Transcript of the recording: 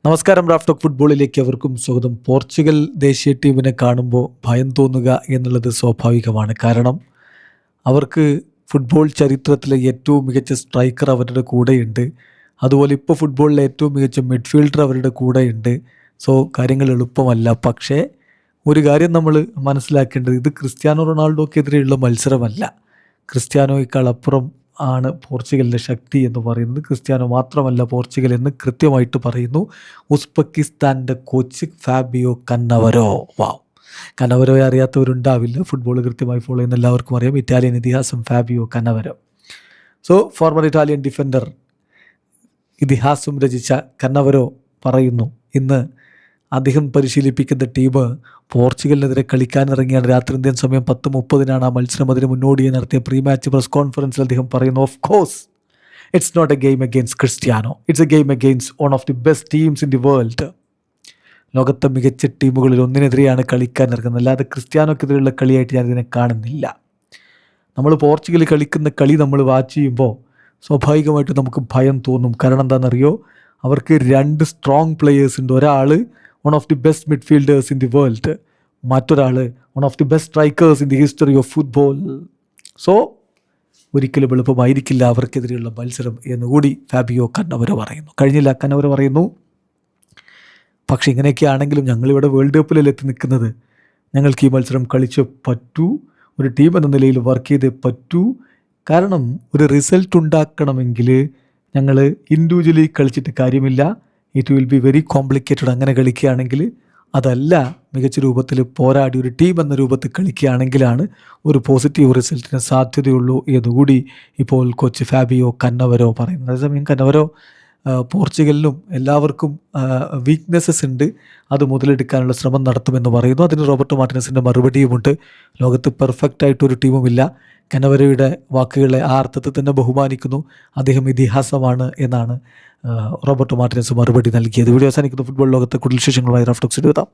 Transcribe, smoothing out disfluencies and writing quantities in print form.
നമസ്കാരം. Raf talk ഫുട്ബോളിലേക്ക് അവർക്കും സ്വാഗതം. പോർച്ചുഗൽ ദേശീയ ടീമിനെ കാണുമ്പോൾ ഭയം തോന്നുക എന്നുള്ളത് സ്വാഭാവികമാണ്. കാരണം അവർക്ക് ഫുട്ബോൾ ചരിത്രത്തിലെ ഏറ്റവും മികച്ച സ്ട്രൈക്കർ അവരുടെ കൂടെയുണ്ട്. അതുപോലെ ഇപ്പോൾ ഫുട്ബോളിലെ ഏറ്റവും മികച്ച മിഡ്ഫീൽഡർ അവരുടെ കൂടെയുണ്ട്. സോ കാര്യങ്ങൾ എളുപ്പമല്ല. പക്ഷേ ഒരു കാര്യം നമ്മൾ മനസ്സിലാക്കേണ്ടത്, ഇത് ക്രിസ്ത്യാനോ റൊണാൾഡോക്കെതിരെയുള്ള മത്സരമല്ല. ക്രിസ്ത്യാനോയേക്കാൾ അപ്പുറം ആണ് പോർച്ചുഗലിൻ്റെ ശക്തി എന്ന് പറയുന്നത്. ക്രിസ്ത്യാനോ മാത്രമല്ല പോർച്ചുഗൽ എന്ന് കൃത്യമായിട്ട് പറയുന്നു ഉസ്ബെക്കിസ്ഥാൻ്റെ കോച്ച് ഫാബിയോ കന്നവരോ. വാവ്, കന്നവരോയെ അറിയാത്തവരുണ്ടാവില്ല. ഫുട്ബോൾ കൃത്യമായി ഫോളോ ചെയ്യുന്ന എല്ലാവർക്കും അറിയാം. ഇറ്റാലിയൻ ഇതിഹാസം Fabio Cannavaro. So former Italian defender ഇതിഹാസം രചിച്ച കന്നവരോ പറയുന്നു, ഇന്ന് അദ്ദേഹം പരിശീലിപ്പിക്കുന്ന ടീം പോർച്ചുഗലിനെതിരെ കളിക്കാനിറങ്ങിയാണ്. രാത്രി ഇന്ത്യൻ സമയം 10:30 ആ മത്സരം. അതിന് മുന്നോടിയായി നടത്തിയ പ്രീ മാച്ച് പ്രസ് കോൺഫറൻസിൽ അദ്ദേഹം പറയുന്നു, of course it's not a game against Cristiano, it's a game against one of the best teams in the world. ലോകത്തെ മികച്ച ടീമുകളിൽ ഒന്നിനെതിരെയാണ് കളിക്കാൻ ഇറങ്ങുന്നത്, അല്ലാതെ ക്രിസ്ത്യാനോക്കെതിരെയുള്ള കളിയായിട്ട് ഞാനിതിനെ കാണുന്നില്ല. നമ്മൾ പോർച്ചുഗൽ കളിക്കുന്ന കളി നമ്മൾ വാച്ച് ചെയ്യുമ്പോൾ സ്വാഭാവികമായിട്ട് നമുക്ക് ഭയം തോന്നും. കാരണം എന്താണെന്നറിയോ, അവർക്ക് 2 സ്ട്രോങ് പ്ലെയേഴ്സ് ഉണ്ട്. ഒരാൾ one of the best midfielders in the world, മറ്റൊരാൾ one of the best strikers in the history of football. So ഒരിക്കലും എളുപ്പമായിരിക്കില്ല അവർക്കെതിരെയുള്ള മത്സരം എന്നുകൂടി ഫാബിയോ കന്നവരോ പറയുന്നു. കഴിഞ്ഞില്ല, കന്നവരോ പറയുന്നു, പക്ഷേ ഇങ്ങനെയൊക്കെ ആണെങ്കിലും ഞങ്ങളിവിടെ വേൾഡ് കപ്പിലല്ലേ എത്തി നിൽക്കുന്നത്. ഞങ്ങൾക്ക് ഈ മത്സരം കളിച്ചേ പറ്റൂ, ഒരു ടീം എന്ന നിലയിൽ വർക്ക് ചെയ്തേ പറ്റൂ. കാരണം ഒരു റിസൾട്ട് ഉണ്ടാക്കണമെങ്കിൽ ഞങ്ങൾ ഇൻഡിവിജ്വലി കളിച്ചിട്ട് കാര്യമില്ല, it will be very complicated. അങ്ങനെ കളിക്കുകയാണെങ്കിൽ അതല്ല, മികച്ച രൂപത്തിൽ പോരാടി ഒരു ടീം എന്ന രൂപത്തിൽ കളിക്കുകയാണെങ്കിലാണ് ഒരു പോസിറ്റീവ് റിസൾട്ടിന് സാധ്യതയുള്ളൂ എന്നുകൂടി ഇപ്പോൾ കോച്ച് ഫാബിയോ കന്നവരോ പറയുന്നത്. അതേസമയം കന്നവരോ പോർച്ചുഗലിനും എല്ലാവർക്കും വീക്ക്നെസ്സസ് ഉണ്ട്, അത് മുതലെടുക്കാനുള്ള ശ്രമം നടത്തുമെന്ന് പറയുന്നു. അതിന് റോബർട്ടോ മാർട്ടിനസിൻ്റെ മറുപടിയുമുണ്ട്. ലോകത്ത് പെർഫെക്റ്റ് ആയിട്ടൊരു ടീമുമില്ല. കന്നവരയുടെ വാക്കുകളെ ആ അർത്ഥത്തിൽ തന്നെ ബഹുമാനിക്കുന്നു. അദ്ദേഹം ഇതിഹാസമാണ് എന്നാണ് റോബർട്ടോ മാർട്ടിനസ് മറുപടി നൽകിയത്. വീഡിയോ അവസാനിക്കുന്ന ഫുട്ബോൾ ലോകത്തെ കൂടുതൽ വിശേഷങ്ങളുമായി റാഫ് ടോക്സ് എഴുതാം.